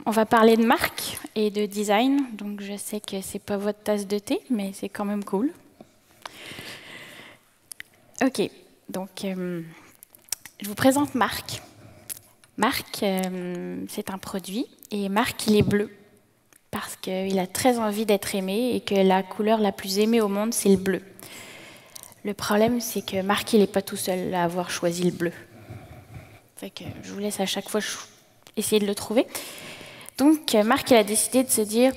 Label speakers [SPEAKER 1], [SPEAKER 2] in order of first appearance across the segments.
[SPEAKER 1] On va parler de marque et de design. Donc je sais que c'est pas votre tasse de thé, mais c'est quand même cool. Ok, donc je vous présente Marc. Marc, c'est un produit, et Marc, il est bleu, parce qu'il a très envie d'être aimé, et que la couleur la plus aimée au monde, c'est le bleu. Le problème, c'est que Marc, il n'est pas tout seul à avoir choisi le bleu. Fait que je vous laisse à chaque fois essayer de le trouver. Donc, Marc, il a décidé de se dire,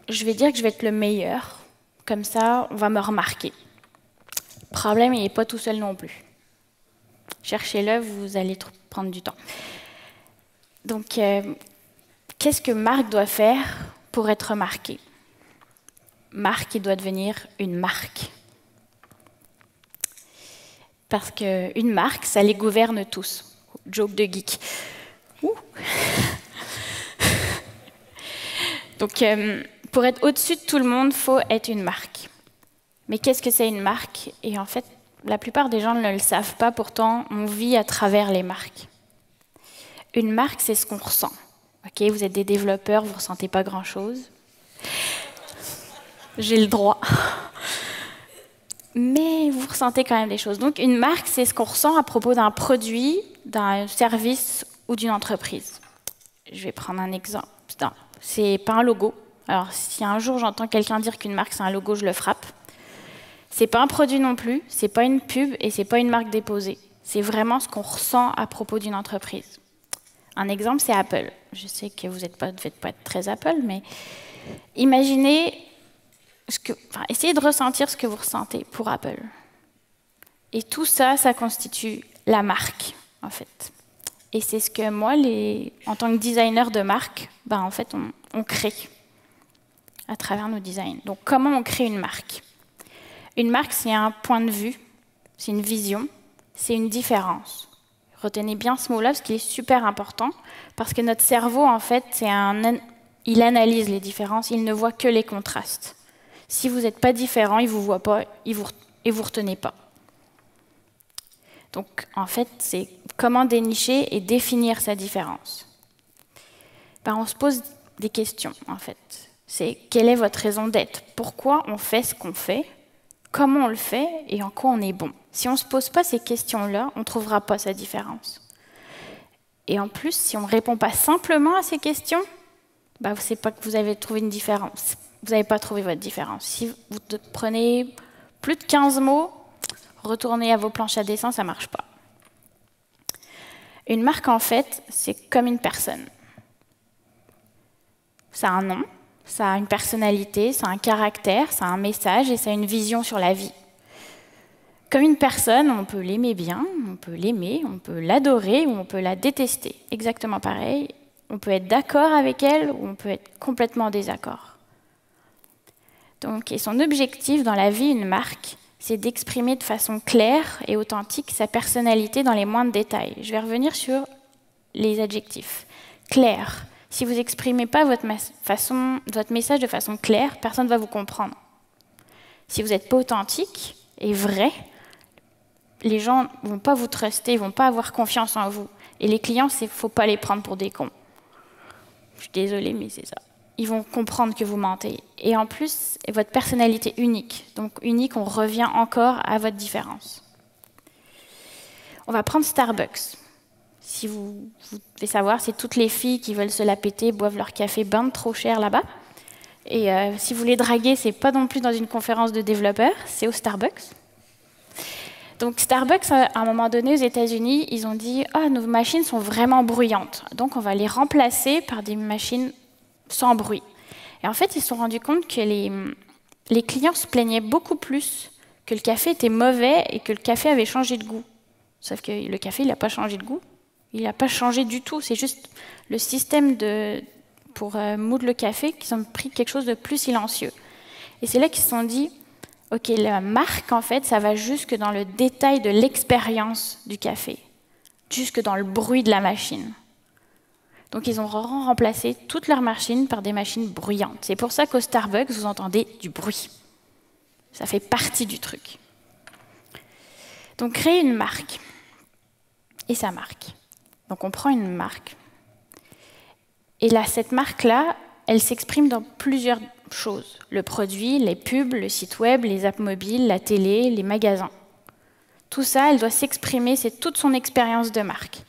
[SPEAKER 1] je vais dire que je vais être le meilleur, comme ça, on va me remarquer. Problème, il n'est pas tout seul non plus. Cherchez-le, vous allez prendre du temps. Donc, qu'est-ce que Marc doit faire pour être remarqué? Marc, il doit devenir une marque. Parce qu'une marque, ça les gouverne tous. Joke de geek. Ouh. Donc, pour être au-dessus de tout le monde, il faut être une marque. Mais qu'est-ce que c'est une marque? Et en fait, la plupart des gens ne le savent pas, pourtant, on vit à travers les marques. Une marque, c'est ce qu'on ressent. Okay, vous êtes des développeurs, vous ne ressentez pas grand-chose. J'ai le droit. Mais vous ressentez quand même des choses. Donc, une marque, c'est ce qu'on ressent à propos d'un produit, d'un service ou d'une entreprise. Je vais prendre un exemple. C'est pas un logo. Alors, si un jour j'entends quelqu'un dire qu'une marque, c'est un logo, je le frappe. C'est pas un produit non plus, c'est pas une pub et c'est pas une marque déposée. C'est vraiment ce qu'on ressent à propos d'une entreprise. Un exemple, c'est Apple. Je sais que vous ne devez pas être très Apple, mais imaginez, essayez de ressentir ce que vous ressentez pour Apple. Et tout ça, ça constitue la marque, en fait. Et c'est ce que moi, en tant que designer de marque, en fait, on crée à travers nos designs. Donc, comment on crée une marque? Une marque, c'est un point de vue, c'est une vision, c'est une différence. Retenez bien ce mot-là, parce qu'il est super important, parce que notre cerveau, en fait, il analyse les différences, il ne voit que les contrastes. Si vous n'êtes pas différent, il ne vous voit pas, et vous ne retenez pas. Donc, en fait, c'est comment dénicher et définir sa différence. On se pose des questions, en fait. C'est quelle est votre raison d'être? Pourquoi on fait ce qu'on fait? Comment on le fait et en quoi on est bon? Si on ne se pose pas ces questions-là, on ne trouvera pas sa différence. Et en plus, si on ne répond pas simplement à ces questions, c'est pas que vous avez trouvé une différence. Vous n'avez pas trouvé votre différence. Si vous prenez plus de 15 mots, retournez à vos planches à dessin, ça ne marche pas. Une marque, en fait, c'est comme une personne. Ça a un nom, ça a une personnalité, ça a un caractère, ça a un message et ça a une vision sur la vie. Comme une personne, on peut l'aimer bien, on peut l'aimer, on peut l'adorer ou on peut la détester. Exactement pareil. On peut être d'accord avec elle ou on peut être complètement en désaccord. Donc, et son objectif dans la vie, une marque, c'est d'exprimer de façon claire et authentique sa personnalité dans les moindres détails. Je vais revenir sur les adjectifs. Clair. Si vous n'exprimez pas votre message de façon claire, personne ne va vous comprendre. Si vous n'êtes pas authentique et vrai, les gens ne vont pas vous truster, ils ne vont pas avoir confiance en vous. Et les clients, il ne faut pas les prendre pour des cons. Je suis désolée, mais c'est ça. Ils vont comprendre que vous mentez. Et en plus, votre personnalité unique. Donc unique, on revient encore à votre différence. On va prendre Starbucks. Si vous devez savoir, c'est toutes les filles qui veulent se la péter, boivent leur café ben trop cher là-bas. Et si vous les draguez, c'est pas non plus dans une conférence de développeurs, c'est au Starbucks. Donc Starbucks, à un moment donné, aux États-Unis, ils ont dit « Ah, nos machines sont vraiment bruyantes. Donc on va les remplacer par des machines sans bruit. » Et en fait, ils se sont rendus compte que les clients se plaignaient beaucoup plus que le café était mauvais et que le café avait changé de goût. Sauf que le café, il n'a pas changé de goût. Il n'a pas changé du tout. C'est juste le système pour moudre le café qu'ils ont pris quelque chose de plus silencieux. Et c'est là qu'ils se sont dit ok, la marque, en fait, ça va jusque dans le détail de l'expérience du café, jusque dans le bruit de la machine. Donc, ils ont remplacé toutes leurs machines par des machines bruyantes. C'est pour ça qu'au Starbucks, vous entendez du bruit. Ça fait partie du truc. Donc, créer une marque et sa marque. Donc, on prend une marque Et là, cette marque-là, elle s'exprime dans plusieurs choses. Le produit, les pubs, le site web, les apps mobiles, la télé, les magasins. Tout ça, elle doit s'exprimer, c'est toute son expérience de marque.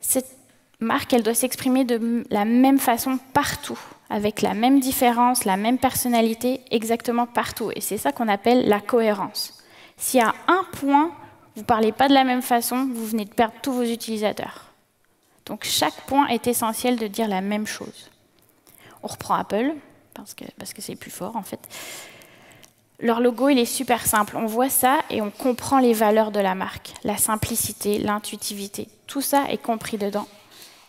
[SPEAKER 1] Cette marque, elle doit s'exprimer de la même façon partout, avec la même différence, la même personnalité, exactement partout. Et c'est ça qu'on appelle la cohérence. S'il y a un point, vous ne parlez pas de la même façon, vous venez de perdre tous vos utilisateurs. Donc chaque point est essentiel de dire la même chose. On reprend Apple, parce que c'est plus fort en fait. Leur logo, il est super simple. On voit ça et on comprend les valeurs de la marque. La simplicité, l'intuitivité, tout ça est compris dedans.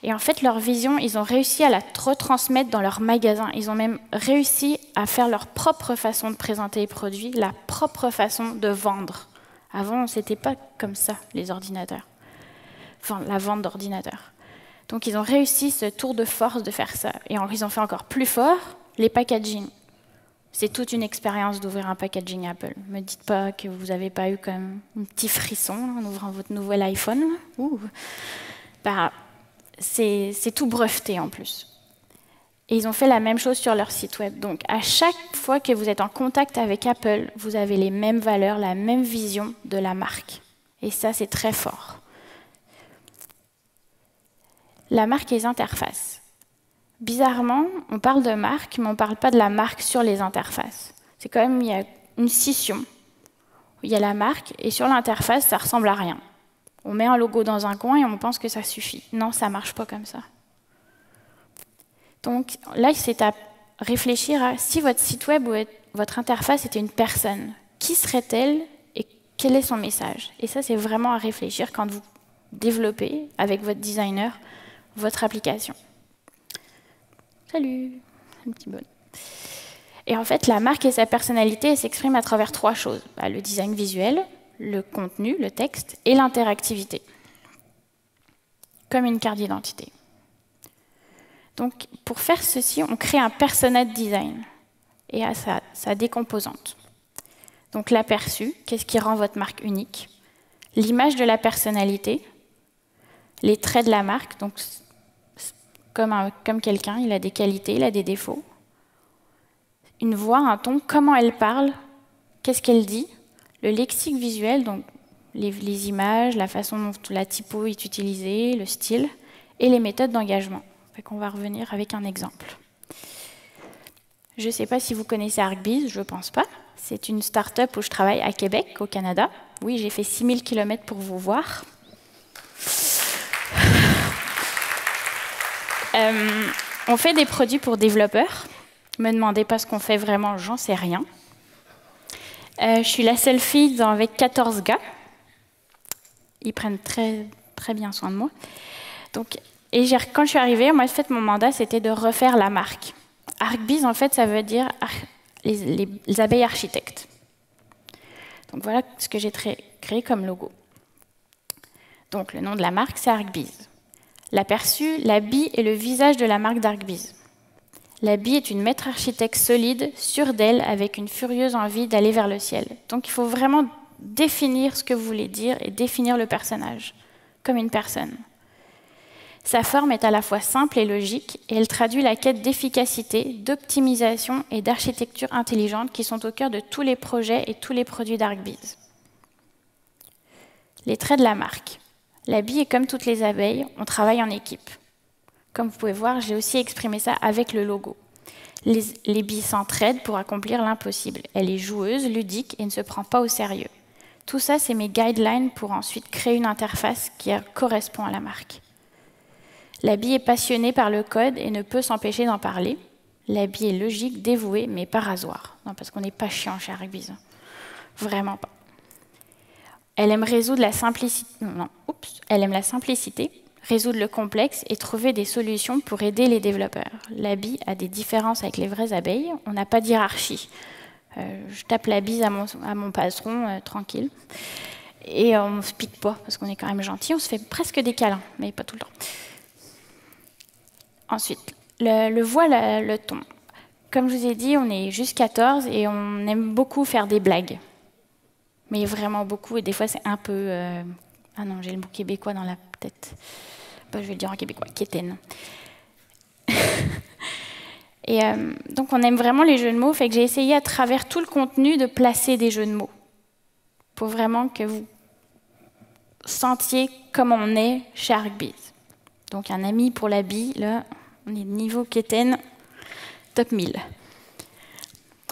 [SPEAKER 1] Et en fait, leur vision, ils ont réussi à la retransmettre dans leur magasin. Ils ont même réussi à faire leur propre façon de présenter les produits, la propre façon de vendre. Avant, ce n'était pas comme ça, les ordinateurs. Enfin, la vente d'ordinateurs. Donc, ils ont réussi ce tour de force de faire ça. Et ils ont fait encore plus fort les packaging. C'est toute une expérience d'ouvrir un packaging Apple. Ne me dites pas que vous n'avez pas eu quand même un petit frisson en ouvrant votre nouvel iPhone. Bah, c'est tout breveté en plus. Et ils ont fait la même chose sur leur site web. Donc, à chaque fois que vous êtes en contact avec Apple, vous avez les mêmes valeurs, la même vision de la marque. Et ça, c'est très fort. La marque et les interfaces. Bizarrement, on parle de marque, mais on ne parle pas de la marque sur les interfaces. C'est quand même, il y a une scission. Il y a la marque, et sur l'interface, ça ne ressemble à rien. On met un logo dans un coin et on pense que ça suffit. Non, ça ne marche pas comme ça. Donc là, c'est à réfléchir à si votre site web ou votre interface était une personne, qui serait-elle et quel est son message? Et ça, c'est vraiment à réfléchir quand vous développez, avec votre designer, votre application. Salut, un petit bonhomme. Et en fait, la marque et sa personnalité, elles s'expriment à travers trois choses. Le design visuel, le contenu, le texte, et l'interactivité. Comme une carte d'identité. Donc, pour faire ceci, on crée un persona de design et à sa décomposante. Donc, l'aperçu, qu'est-ce qui rend votre marque unique? L'image de la personnalité, les traits de la marque, donc comme quelqu'un, il a des qualités, il a des défauts. Une voix, un ton, comment elle parle, qu'est-ce qu'elle dit, le lexique visuel, donc les images, la façon dont la typo est utilisée, le style, et les méthodes d'engagement. On va revenir avec un exemple. Je ne sais pas si vous connaissez ArcBiz, je ne pense pas. C'est une start-up où je travaille à Québec, au Canada. Oui, j'ai fait 6000 km pour vous voir. On fait des produits pour développeurs. Ne me demandez pas ce qu'on fait vraiment, j'en sais rien. Je suis la seule fille avec 14 gars. Ils prennent très, très bien soin de moi. Donc, quand je suis arrivée, moi, en fait, mon mandat, c'était de refaire la marque. ArcBiz, en fait, ça veut dire les abeilles architectes. Donc voilà ce que j'ai créé comme logo. Donc le nom de la marque, c'est ArcBiz. L'aperçu, l'habit est le visage de la marque d'ArcBiz. L'habit est une maître architecte solide, sûre d'elle, avec une furieuse envie d'aller vers le ciel. Donc il faut vraiment définir ce que vous voulez dire et définir le personnage, comme une personne. Sa forme est à la fois simple et logique, et elle traduit la quête d'efficacité, d'optimisation et d'architecture intelligente qui sont au cœur de tous les projets et tous les produits d'ArcBiz. Les traits de la marque. L'habit est comme toutes les abeilles, on travaille en équipe. Comme vous pouvez voir, j'ai aussi exprimé ça avec le logo. Les billes s'entraident pour accomplir l'impossible. Elle est joueuse, ludique et ne se prend pas au sérieux. Tout ça, c'est mes guidelines pour ensuite créer une interface qui correspond à la marque. L'habit est passionné par le code et ne peut s'empêcher d'en parler. L'habit est logique, dévoué, mais pas rasoir. Non, parce qu'on n'est pas chiant chez ArcBiz. Vraiment pas. Elle aime résoudre la simplicité. Elle aime la simplicité, résoudre le complexe et trouver des solutions pour aider les développeurs. L'habit a des différences avec les vraies abeilles. On n'a pas de hiérarchie. Je tape la bise à mon patron, tranquille. Et on ne se pique pas, parce qu'on est quand même gentil. On se fait presque des câlins, mais pas tout le temps. Ensuite, le voile, le ton. Comme je vous ai dit, on est juste 14 et on aime beaucoup faire des blagues. Mais vraiment beaucoup, et des fois c'est un peu... Ah non, j'ai le mot québécois dans la tête. Je vais le dire en québécois, quétaine. Et donc on aime vraiment les jeux de mots, fait que j'ai essayé à travers tout le contenu de placer des jeux de mots pour vraiment que vous sentiez comme on est chez ArcBiz. Donc un ami pour la bille, là, on est niveau Keten, top 1000.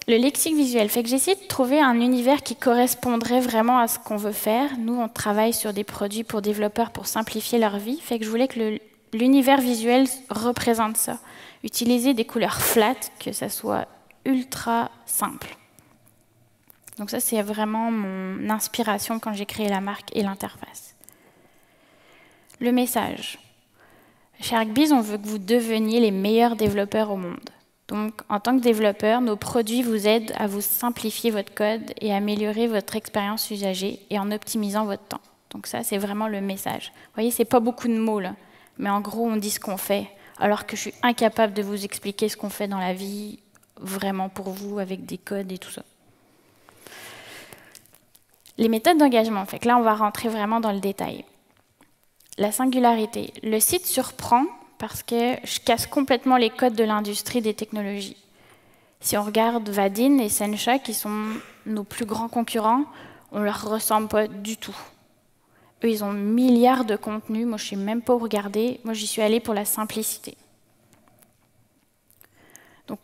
[SPEAKER 1] Le lexique visuel, fait que j'ai essayé de trouver un univers qui correspondrait vraiment à ce qu'on veut faire. Nous, on travaille sur des produits pour développeurs pour simplifier leur vie, fait que je voulais que l'univers visuel représente ça. Utiliser des couleurs flat, que ça soit ultra simple. Donc ça, c'est vraiment mon inspiration quand j'ai créé la marque et l'interface. Le message. Chez ArcBiz, on veut que vous deveniez les meilleurs développeurs au monde. Donc, en tant que développeur, nos produits vous aident à vous simplifier votre code et améliorer votre expérience usager et en optimisant votre temps. Donc ça, c'est vraiment le message. Vous voyez, c'est pas beaucoup de mots, là. Mais en gros, on dit ce qu'on fait, alors que je suis incapable de vous expliquer ce qu'on fait dans la vie, vraiment pour vous, avec des codes et tout ça. Les méthodes d'engagement, fait que là, on va rentrer vraiment dans le détail. La singularité. Le site surprend parce que je casse complètement les codes de l'industrie des technologies. Si on regarde Vadin et Sencha, qui sont nos plus grands concurrents, on ne leur ressemble pas du tout. Eux, ils ont milliards de contenus. Moi, je ne sais même pas où regarder. Moi, j'y suis allée pour la simplicité. Donc,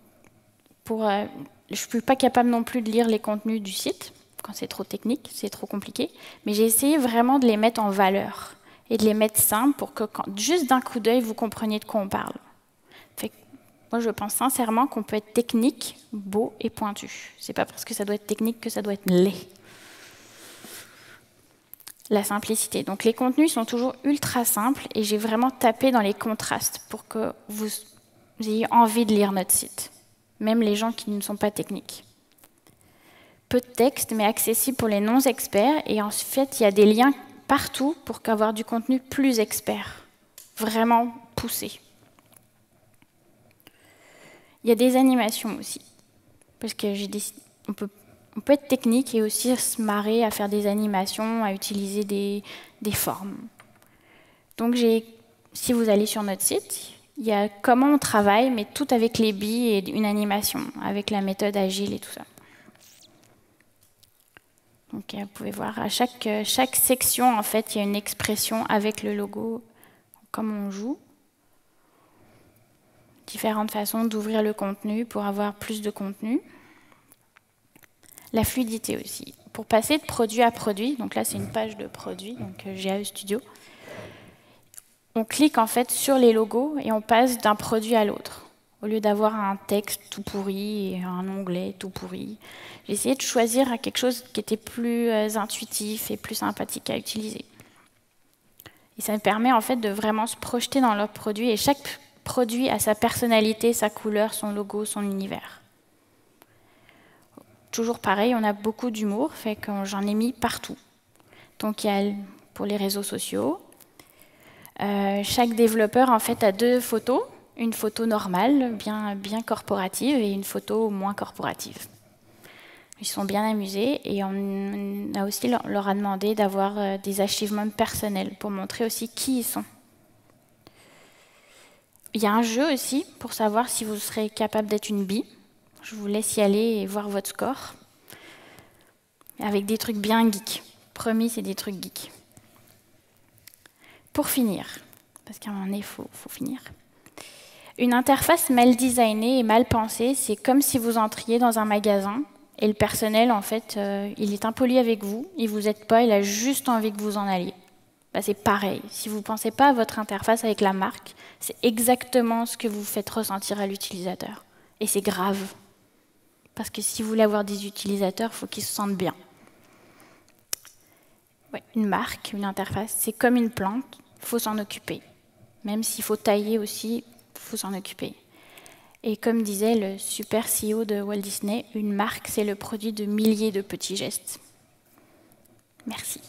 [SPEAKER 1] je ne suis pas capable non plus de lire les contenus du site, quand c'est trop technique, c'est trop compliqué. Mais j'ai essayé vraiment de les mettre en valeur et de les mettre simples pour que, juste d'un coup d'œil, vous compreniez de quoi on parle. Fait que, moi, je pense sincèrement qu'on peut être technique, beau et pointu. C'est pas parce que ça doit être technique que ça doit être laid. La simplicité. Donc les contenus sont toujours ultra simples et j'ai vraiment tapé dans les contrastes pour que vous ayez envie de lire notre site, même les gens qui ne sont pas techniques. Peu de texte, mais accessible pour les non-experts, et en fait, il y a des liens partout pour avoir du contenu plus expert, vraiment poussé. Il y a des animations aussi, parce que on peut être technique et aussi se marrer à faire des animations, à utiliser des formes. Donc, si vous allez sur notre site, il y a comment on travaille, mais tout avec les billes et une animation, avec la méthode agile et tout ça. Donc, vous pouvez voir, à chaque section, en fait, il y a une expression avec le logo, comme on joue. Différentes façons d'ouvrir le contenu pour avoir plus de contenu. La fluidité aussi. Pour passer de produit à produit, donc là c'est une page de produit, donc GAE Studio, on clique en fait sur les logos et on passe d'un produit à l'autre. Au lieu d'avoir un texte tout pourri et un onglet tout pourri, j'ai essayé de choisir quelque chose qui était plus intuitif et plus sympathique à utiliser. Et ça me permet en fait de vraiment se projeter dans leur produit, et chaque produit a sa personnalité, sa couleur, son logo, son univers. Toujours pareil, on a beaucoup d'humour, fait que j'en ai mis partout. Donc il y a pour les réseaux sociaux. Chaque développeur en fait a 2 photos, une photo normale, bien corporative, et une photo moins corporative. Ils sont bien amusés, et on a aussi leur a demandé d'avoir des achievements personnels pour montrer aussi qui ils sont. Il y a un jeu aussi pour savoir si vous serez capable d'être une bille. Je vous laisse y aller et voir votre score. Avec des trucs bien geeks. Promis, c'est des trucs geeks. Pour finir, parce qu'à un moment donné, il faut finir. Une interface mal designée et mal pensée, c'est comme si vous entriez dans un magasin et le personnel, en fait, il est impoli avec vous, il ne vous aide pas, il a juste envie que vous en alliez. Bah, c'est pareil. Si vous ne pensez pas à votre interface avec la marque, c'est exactement ce que vous faites ressentir à l'utilisateur. Et c'est grave. Parce que si vous voulez avoir des utilisateurs, il faut qu'ils se sentent bien. Ouais, une marque, une interface, c'est comme une plante, il faut s'en occuper. Même s'il faut tailler aussi, il faut s'en occuper. Et comme disait le super CEO de Walt Disney, une marque, c'est le produit de milliers de petits gestes. Merci.